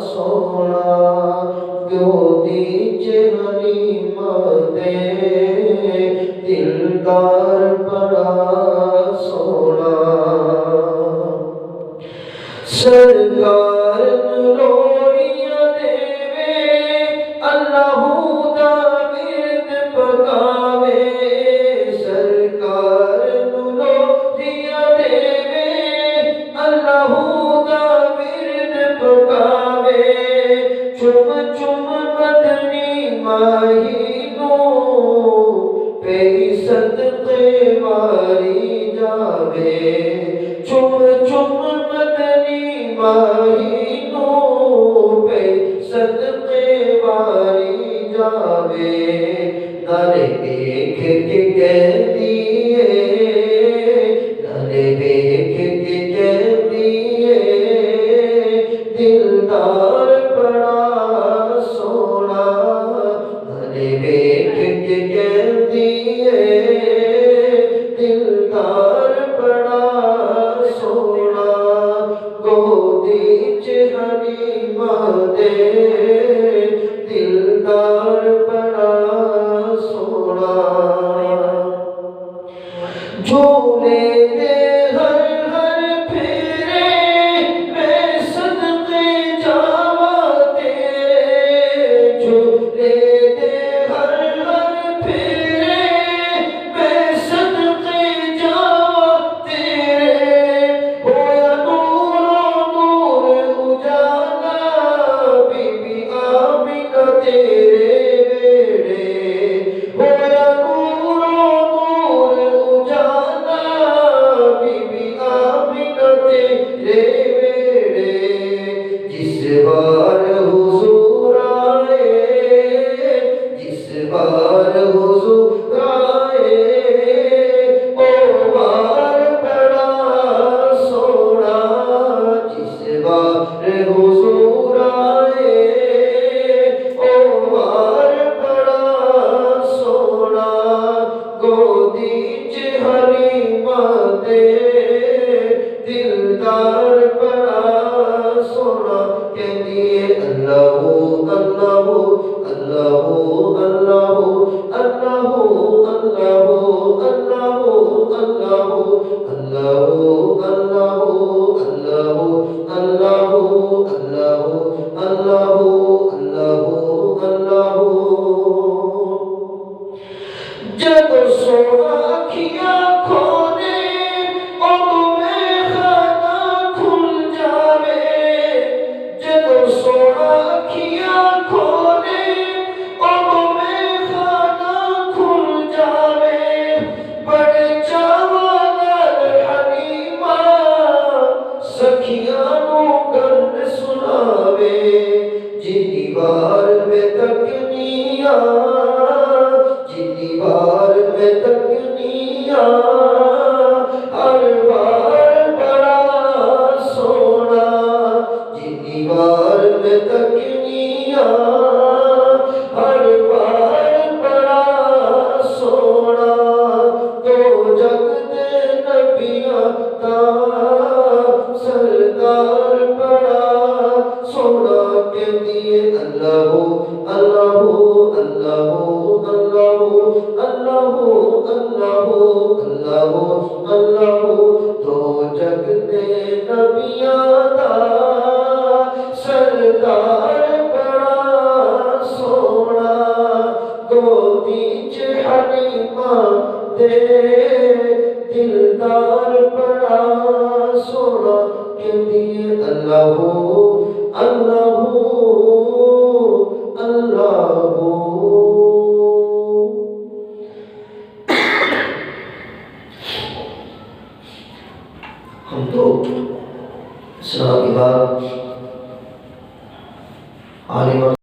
सोना गोदी च हलीमा दे दिलदार बड़ा सोना सरकार रोड़ियां देवे अल्लाहू दा विरद पकावे सरकार रोड़ियां देवे अल्लाहू दा विरद पकावे चुम चुम मदनी माही नू पे सदके वारी जावे चुम चुम मदनी माही नू पे सदके वारी जावे नाले देख के कहती है नाले देख के कहती है दिलदार बड़ा सोना नाले देख के कहती है दिलदार बड़ा सोना गोदी च हलीमा दे दिलदार बड़ा सोना झूले दे हर हर फेरे मैं सदके जावा तेरे झूले दे हर हर फेरे मैं सदके जावा तेरे होया नूरो नूर उजाला बीबी आमिना तेरे बेड़े होया नूरो नूर उजाला बीबी आमिना तेरे बेड़े जिस बार हुजूर आए जिस बार हुजूर आए ओ बार बड़ा सोना जिस बार हुजूर आए ओ बार बड़ा सोना गोदी च हलीमा दे दिलदार बड़ा सोना कहती है अल्लाहू अल्लाहू अल्लाहू अल्लाहू अल्लाहू अल्लाहू अल्लाहू अल्लाहू अल्लाहू अल्लाहू अल्लाहू अल्लाहू अल्लाहू अल्लाहू अल्लाहू जब सोना अखियां खोले उदू में खाना खुल जावे जब सोना अखियां खोले उदू में खाना खुल जावे बड़े चावा नाल हलीमा सखियां नू गल सुनावे जिन्नी बार में तकनिया जिन्नी बार में तकनिया हर बार बड़ा सोना जिन्नी बार में तकनिया हर बार बड़ा सोना तो जग दे नबियां दा सरदार बड़ा सोना कहती है अल्लाहू अल्लाहू अल्लाहू अल्लाहू अल्लाहू अल्लाहू अल्लाहू अल्लाहू तो जग दे नबियां दा सरदार बड़ा सोना गोदी च हलीमा दे दिलदार बड़ा सोना कहती है अल्लाहू अल्लाहू अल्लाहू हम तो सलाह के बाद आलिम